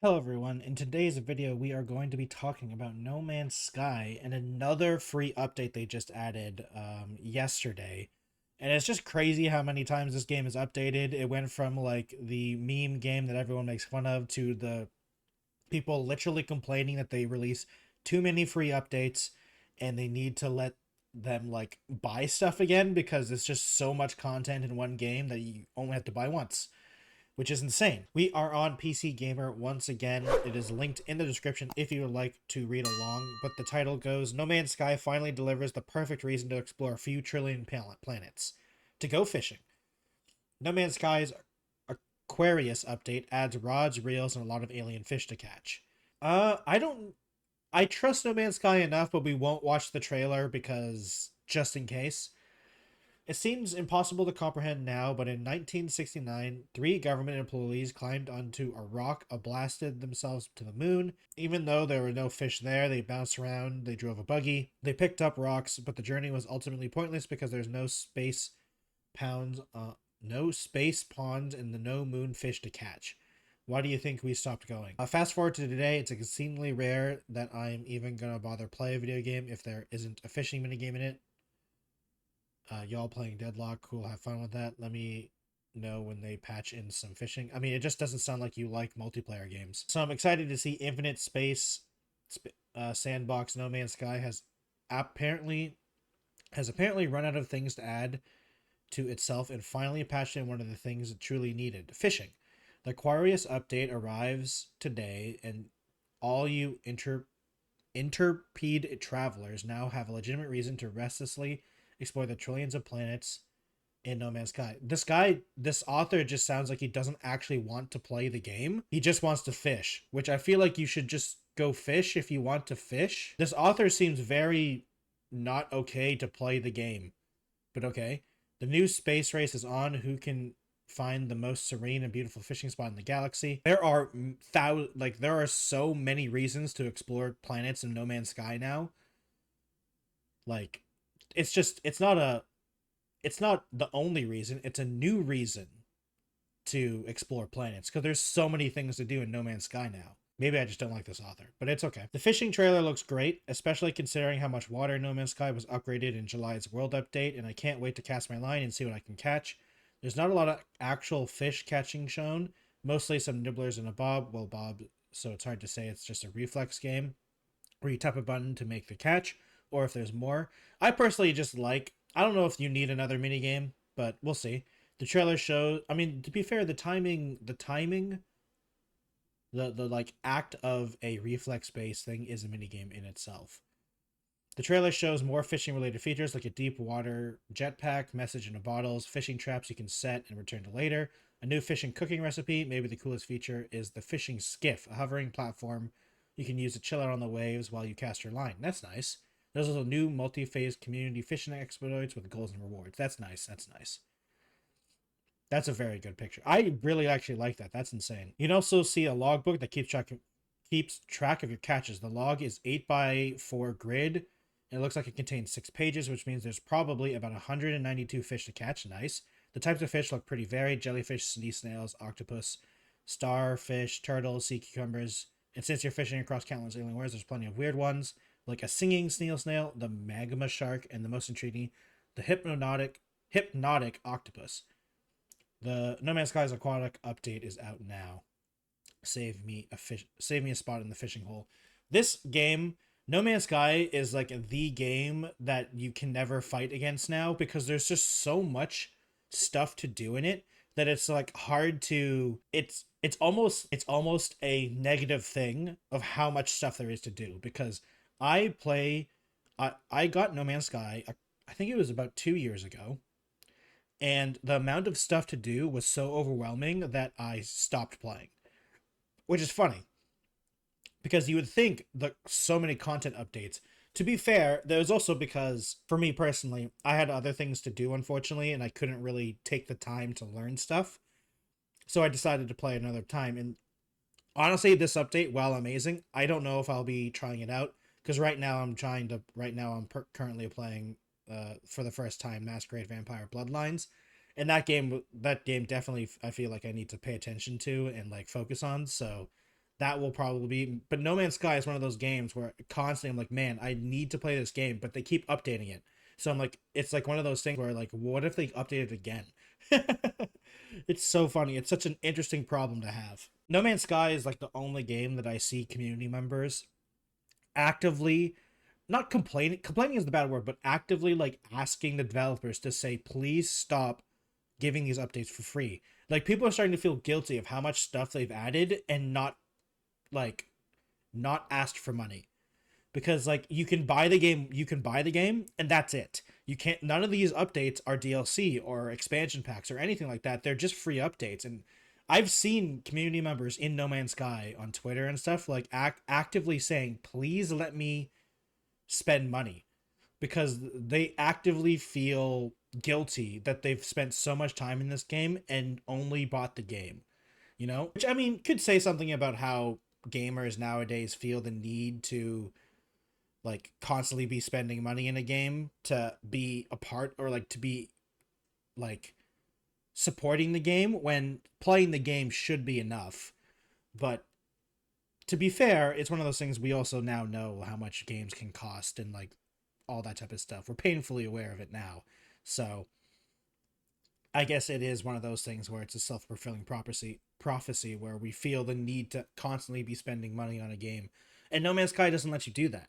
Hello everyone, in today's video we are going to be talking about No Man's Sky and another free update they just added yesterday. And it's just crazy how many times this game is updated. It went from like the meme game that everyone makes fun of to the people literally complaining that they release too many free updates and they need to let them like buy stuff again because it's just so much content in one game that you only have to buy once, which is insane. We are on PC Gamer once again. It is linked in the description if you would like to read along. But the title goes, No Man's Sky finally delivers the perfect reason to explore a few trillion planets. To go fishing. No Man's Sky's Aquarius update adds rods, reels, and a lot of alien fish to catch. I trust No Man's Sky enough, but we won't watch the trailer because just in case. It seems impossible to comprehend now, but in 1969, three government employees climbed onto a rock and blasted themselves to the moon. Even though there were no fish there, they bounced around, they drove a buggy, they picked up rocks, but the journey was ultimately pointless because there's no space ponds and the no moon fish to catch. Why do you think we stopped going? Fast forward to today, it's exceedingly rare that I'm even gonna bother play a video game if there isn't a fishing minigame in it. Y'all playing Deadlock, cool, have fun with that. Let me know when they patch in some fishing. I mean, it just doesn't sound like you like multiplayer games. So I'm excited to see Infinite Space Sandbox No Man's Sky has apparently run out of things to add to itself and finally patched in one of the things it truly needed, fishing. The Aquarius update arrives today, and all you interpede travelers now have a legitimate reason to restlessly explore the trillions of planets in No Man's Sky. This author just sounds like he doesn't actually want to play the game. He just wants to fish, which I feel like you should just go fish if you want to fish. This author seems very not okay to play the game, but okay. The new space race is on. Who can find the most serene and beautiful fishing spot in the galaxy? There are there are so many reasons to explore planets in No Man's Sky now. Like, it's not the only reason, it's a new reason to explore planets because there's so many things to do in No Man's Sky now. Maybe I just don't like this author, but it's okay. The fishing trailer looks great, especially considering how much water in No Man's Sky was upgraded in July's world update, and I can't wait to cast my line and see what I can catch. There's not a lot of actual fish catching shown, mostly some nibblers and a bob. Well, bob, so it's hard to say it's just a reflex game where you tap a button to make the catch, or if there's more. I personally just like, I don't know if you need another mini game, but we'll see. The trailer shows, I mean, to be fair, the like act of a reflex based thing is a mini game in itself. The trailer shows more fishing related features like a deep water jetpack, message in a bottles, fishing traps you can set and return to later, a new fishing cooking recipe. Maybe the coolest feature is the fishing skiff, a hovering platform you can use to chill out on the waves while you cast your line. That's nice. There's also new multi-phase community fishing exploits with goals and rewards. That's nice. That's nice. That's a very good picture. I really actually like that. That's insane. You can also see a logbook that keeps track of your catches. The log is 8x4 grid. And it looks like it contains 6 pages, which means there's probably about 192 fish to catch. Nice. The types of fish look pretty varied: jellyfish, sea snails, octopus, starfish, turtles, sea cucumbers. And since you're fishing across countless alien worlds, there's plenty of weird ones, like a singing snail, the magma shark, and the most intriguing, the hypnotic octopus. The No Man's Sky's aquatic update is out now. Save me a spot in the fishing hole. This game, No Man's Sky, is like the game that you can never fight against now because there's just so much stuff to do in it that it's like hard to it's almost a negative thing of how much stuff there is to do because I got No Man's Sky, I think it was about 2 years ago, and the amount of stuff to do was so overwhelming that I stopped playing, which is funny because you would think that so many content updates. To be fair, there was also because for me personally, I had other things to do, unfortunately, and I couldn't really take the time to learn stuff. So I decided to play another time. And honestly, this update, while amazing, I don't know if I'll be trying it out because I'm currently playing for the first time Masquerade Vampire Bloodlines, and that game definitely I feel like I need to pay attention to and like focus on. So that will probably be. But No Man's Sky is one of those games where constantly I'm like, man, I need to play this game, but they keep updating it. So I'm like, it's like one of those things where like, what if they update it again? It's so funny. It's such an interesting problem to have. No Man's Sky is like the only game that I see community members actively not complaining is the bad word, but actively like asking the developers to say, please stop giving these updates for free. Like people are starting to feel guilty of how much stuff they've added and like not asked for money. Because like you can buy the game and that's it. You can't none of these updates are DLC or expansion packs or anything like that. They're just free updates. And I've seen community members in No Man's Sky on Twitter and stuff like actively saying, please let me spend money, because they actively feel guilty that they've spent so much time in this game and only bought the game, you know? Which, I mean, could say something about how gamers nowadays feel the need to like constantly be spending money in a game to be a part, or like to be like supporting the game when playing the game should be enough. But to be fair, it's one of those things we also now know how much games can cost and like all that type of stuff. We're painfully aware of it now. So I guess it is one of those things where it's a self-fulfilling prophecy where we feel the need to constantly be spending money on a game. And No Man's Sky doesn't let you do that.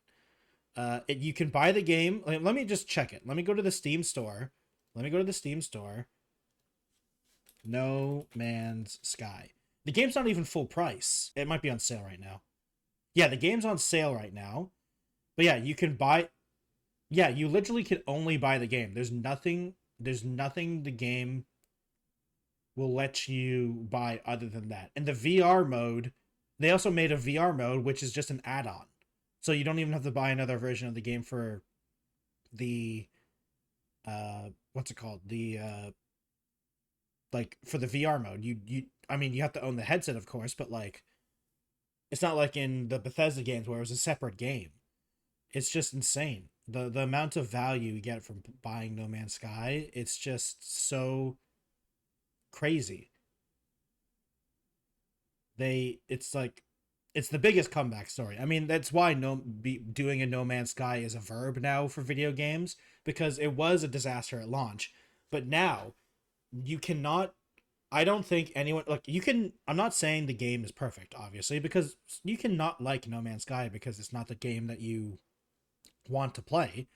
You can buy the game. Let me just check it. Let me go to the Steam store. No Man's Sky. The game's not even full price. It might be on sale right now. Yeah, the game's on sale right now. But yeah, you can buy. Yeah, you literally can only buy the game. There's nothing the game will let you buy other than that. And the VR mode, they also made a VR mode, which is just an add-on. So you don't even have to buy another version of the game for the what's it called? The like for the VR mode. You I mean, you have to own the headset, of course, but like it's not like in the Bethesda games where it was a separate game. It's just insane. The amount of value you get from buying No Man's Sky, it's just so crazy. It's like it's the biggest comeback story. I mean, that's why doing a No Man's Sky is a verb now for video games, because it was a disaster at launch, but now you cannot. I don't think anyone like you can. I'm not saying the game is perfect, obviously, because you cannot like No Man's Sky because it's not the game that you want to play,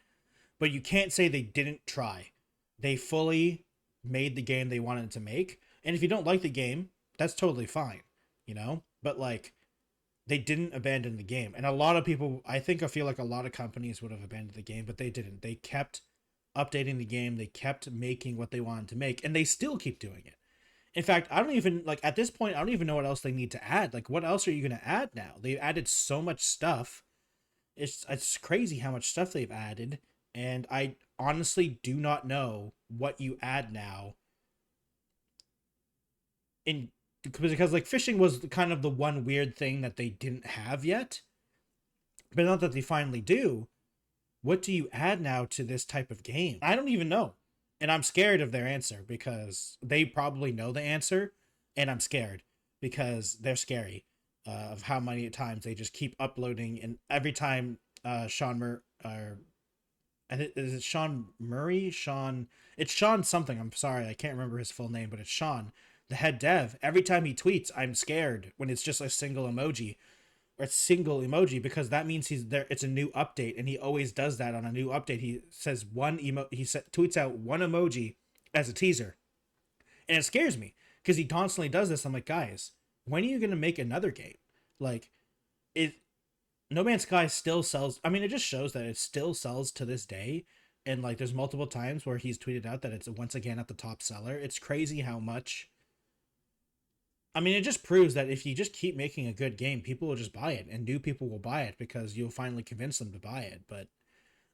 but you can't say they didn't try. They fully made the game they wanted to make. And if you don't like the game, that's totally fine, you know? But like they didn't abandon the game. And a lot of people, I feel like a lot of companies would have abandoned the game, but they didn't. They kept updating the game. They kept making what they wanted to make, and they still keep doing it. In fact, I don't even like at this point, I don't even know what else they need to add. Like what else are you going to add now? They've added so much stuff. It's crazy how much stuff they've added, and I honestly do not know what you add now. In because like fishing was kind of the one weird thing that they didn't have yet, but now that they finally do, what do you add now to this type of game? I don't even know, and I'm scared of their answer because they probably know the answer, and I'm scared because they're scary. Of how many times they just keep uploading, and every time is it Sean Murray? It's Sean something. I'm sorry, I can't remember his full name, but it's Sean, the head dev. Every time he tweets, I'm scared when it's just a single emoji because that means he's there. It's a new update, and he always does that on a new update. He says tweets out one emoji as a teaser, and it scares me because he constantly does this. I'm like, guys, when are you gonna make another game? Like, it No Man's Sky still sells. I mean, it just shows that it still sells to this day. And like, there's multiple times where he's tweeted out that it's once again at the top seller. It's crazy how much. I mean, it just proves that if you just keep making a good game, people will just buy it, and new people will buy it because you'll finally convince them to buy it. But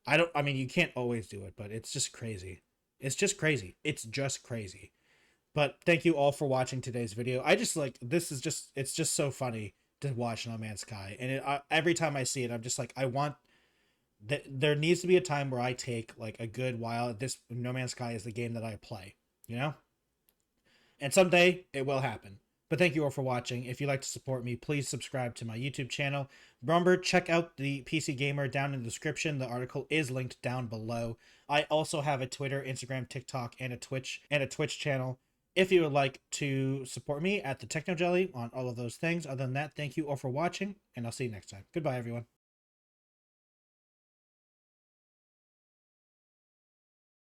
I mean, you can't always do it, but it's just crazy. It's just crazy. It's just crazy. But thank you all for watching today's video. I just like, it's just so funny to watch No Man's Sky. And every time I see it, I'm just like, there needs to be a time where I take like a good while. This No Man's Sky is the game that I play, you know? And someday it will happen. But thank you all for watching. If you'd like to support me, please subscribe to my YouTube channel. Remember, check out the PC Gamer down in the description. The article is linked down below. I also have a Twitter, Instagram, TikTok, and a Twitch channel. If you would like to support me at the Techno Jelly on all of those things. Other than that, thank you all for watching, and I'll see you next time. Goodbye, everyone.